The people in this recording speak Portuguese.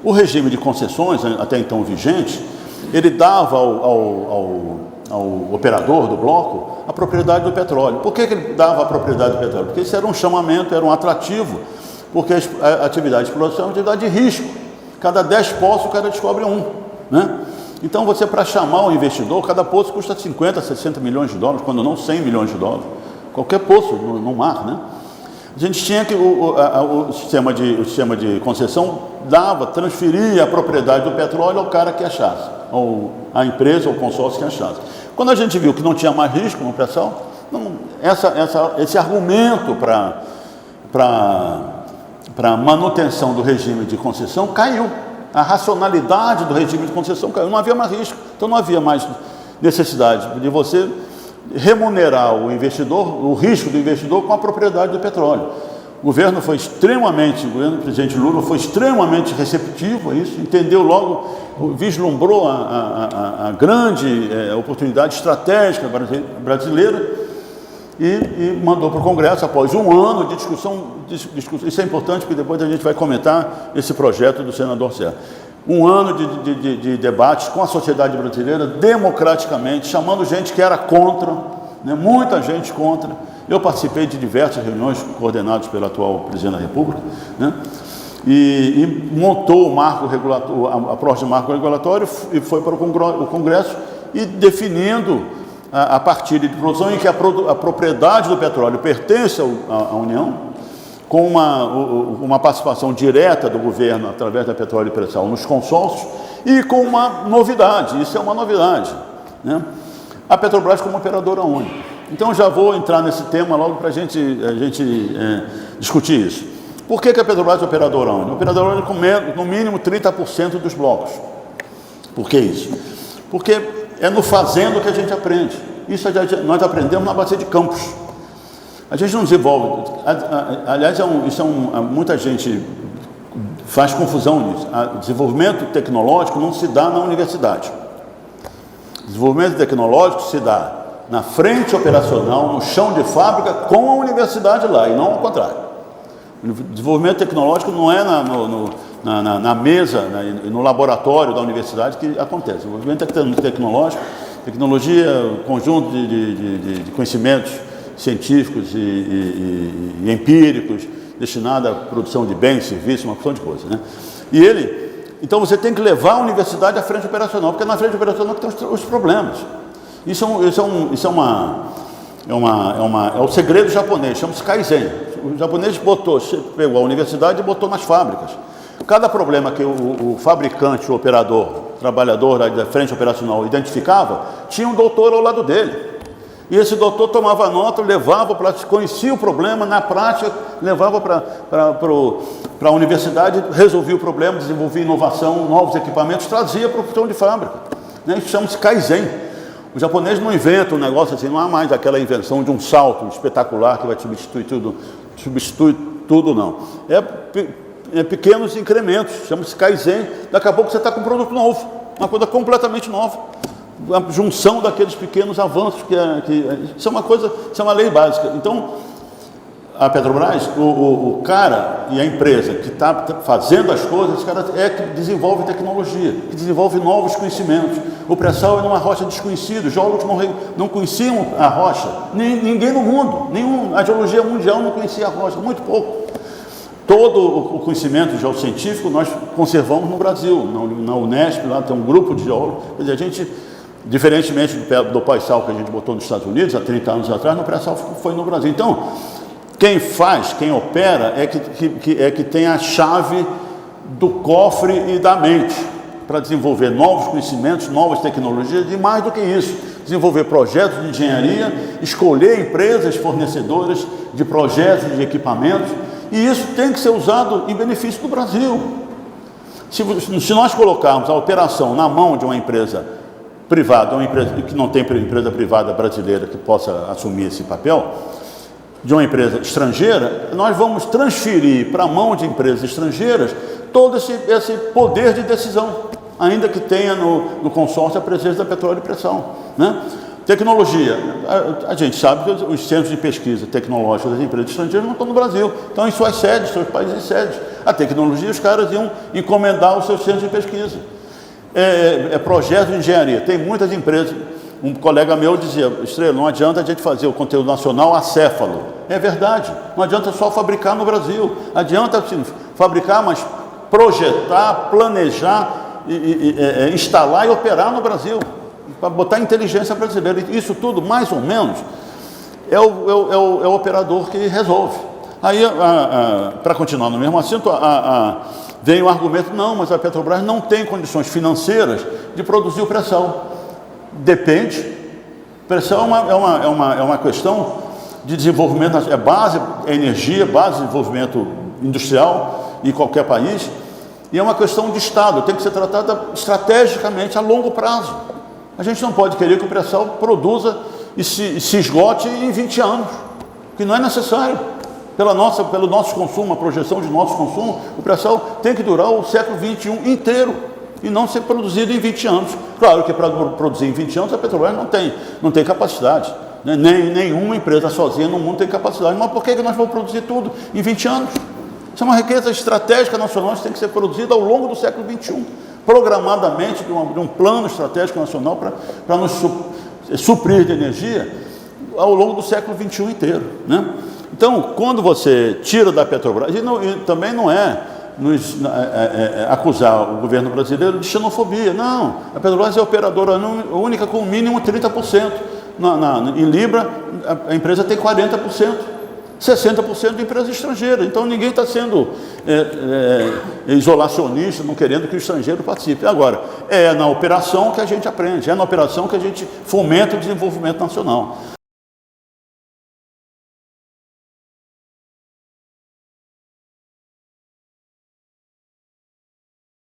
O regime de concessões, até então vigente, ele dava ao operador do bloco a propriedade do petróleo. Por que ele dava a propriedade do petróleo? Porque isso era um chamamento, era um atrativo, porque a atividade de exploração é uma atividade de risco. Cada 10 poços, o cara descobre um, né? Então, você, para chamar o investidor, cada poço custa 50, 60 milhões de dólares, quando não 100 milhões de dólares. Qualquer poço no mar, né? A gente tinha que, o sistema de concessão transferia a propriedade do petróleo ao cara que achasse, ou a empresa ou o consórcio que achasse. Quando a gente viu que não tinha mais risco no pré-sal, esse argumento para manutenção do regime de concessão caiu. A racionalidade do regime de concessão caiu, não havia mais risco, então não havia mais necessidade de você remunerar o investidor, o risco do investidor com a propriedade do petróleo. O governo do presidente Lula foi extremamente receptivo a isso, entendeu logo, vislumbrou a grande oportunidade estratégica brasileira e mandou para o Congresso após um ano de discussão. Isso é importante, porque depois a gente vai comentar esse projeto do senador Serra. Um ano de debates com a sociedade brasileira, democraticamente, chamando gente que era contra, né, muita gente contra. Eu participei de diversas reuniões coordenadas pelo atual presidente da República, né, e montou o marco regulatório, a proposta de marco regulatório, e foi para o Congresso, e definindo a partilha de produção em que a propriedade do petróleo pertence à União, com uma participação direta do governo através da Petróleo e Pré-Sal nos consórcios, e com uma novidade, isso é uma novidade, né? A Petrobras como operadora única. Então já vou entrar nesse tema logo para a gente discutir isso. Por que a Petrobras é operadora única? Operadora única com no mínimo 30% dos blocos. Por que isso? Porque é no fazendo que a gente aprende. Isso nós aprendemos na Bacia de Campos. A gente não desenvolve, aliás, muita gente faz confusão nisso. O desenvolvimento tecnológico não se dá na universidade. O desenvolvimento tecnológico se dá na frente operacional, no chão de fábrica, com a universidade lá, e não ao contrário. O desenvolvimento tecnológico não é na mesa, no laboratório da universidade que acontece. O desenvolvimento tecnológico, tecnologia, conjunto de conhecimentos científicos e empíricos, destinado à produção de bens, serviços, uma porção de coisas, né? Então você tem que levar a universidade à frente operacional, porque é na frente operacional que estão os problemas. Isso é o segredo japonês, chama-se Kaizen. O japonês pegou a universidade e botou nas fábricas. Cada problema que o fabricante, o operador, o trabalhador da frente operacional identificava, tinha um doutor ao lado dele. E esse doutor tomava nota, levava para, conhecia o problema, na prática, levava para a universidade, resolvia o problema, desenvolvia inovação, novos equipamentos, trazia para o chão de fábrica, né? Isso chama-se Kaizen. O japonês não inventa um negócio assim, não há mais aquela invenção de um salto espetacular que vai substituir tudo, não. É pequenos incrementos, chama-se Kaizen, daqui a pouco você está com um produto novo, uma coisa completamente nova. A junção daqueles pequenos avanços, isso é uma lei básica. Então, a Petrobras, o cara e a empresa que está fazendo as coisas, esse cara que desenvolve tecnologia, que desenvolve novos conhecimentos. O pré-sal é uma rocha desconhecida, os geólogos não conheciam a rocha, ninguém no mundo, a geologia mundial não conhecia a rocha, muito pouco. Todo o conhecimento geocientífico nós conservamos no Brasil, na Unesp, lá tem um grupo de geólogos, quer dizer, a gente, diferentemente do pré-sal que a gente botou nos Estados Unidos há 30 anos atrás, no pré-sal foi no Brasil. Então, quem opera é que tem a chave do cofre e da mente para desenvolver novos conhecimentos, novas tecnologias e mais do que isso, desenvolver projetos de engenharia, escolher empresas fornecedoras de projetos, de equipamentos, e isso tem que ser usado em benefício do Brasil. Se nós colocarmos a operação na mão de uma empresa privada, uma empresa que não tem empresa privada brasileira que possa assumir esse papel, de uma empresa estrangeira, nós vamos transferir para a mão de empresas estrangeiras todo esse poder de decisão, ainda que tenha no consórcio a presença da Petróleo e Pré-Sal, né? Tecnologia. A gente sabe que os centros de pesquisa tecnológica das empresas estrangeiras não estão no Brasil, estão em suas sedes, seus países de sedes. A tecnologia, os caras iam encomendar os seus centros de pesquisa. Projeto de engenharia. Tem muitas empresas. Um colega meu dizia, Estrela, não adianta a gente fazer o conteúdo nacional acéfalo. É verdade, não adianta só fabricar no Brasil. Adianta assim, fabricar, mas projetar, planejar, instalar e operar no Brasil. Para botar inteligência brasileira. Isso tudo, mais ou menos, é o operador que resolve. Aí, para continuar no mesmo assunto, vem o argumento, não, mas a Petrobras não tem condições financeiras de produzir o pré-sal. Depende. Pré-sal é uma questão de desenvolvimento, é energia, base de desenvolvimento industrial em qualquer país, e é uma questão de Estado, tem que ser tratada estrategicamente a longo prazo. A gente não pode querer que o pré-sal produza e se esgote em 20 anos, que não é necessário. Pelo nosso consumo, a projeção de nosso consumo, o pré-sal tem que durar o século XXI inteiro e não ser produzido em 20 anos. Claro que para produzir em 20 anos a Petrobras não tem capacidade, né? Nenhuma empresa sozinha no mundo tem capacidade. Mas por que nós vamos produzir tudo em 20 anos? Isso é uma riqueza estratégica nacional que tem que ser produzida ao longo do século XXI, programadamente, de um plano estratégico nacional para nos suprir de energia ao longo do século XXI inteiro, né? Então, quando você tira da Petrobras, e também não é acusar o governo brasileiro de xenofobia, não, a Petrobras é operadora única com o mínimo 30%, em Libra a empresa tem 40%, 60% de empresa estrangeira, então ninguém está sendo isolacionista, não querendo que o estrangeiro participe. Agora, é na operação que a gente aprende, é na operação que a gente fomenta o desenvolvimento nacional.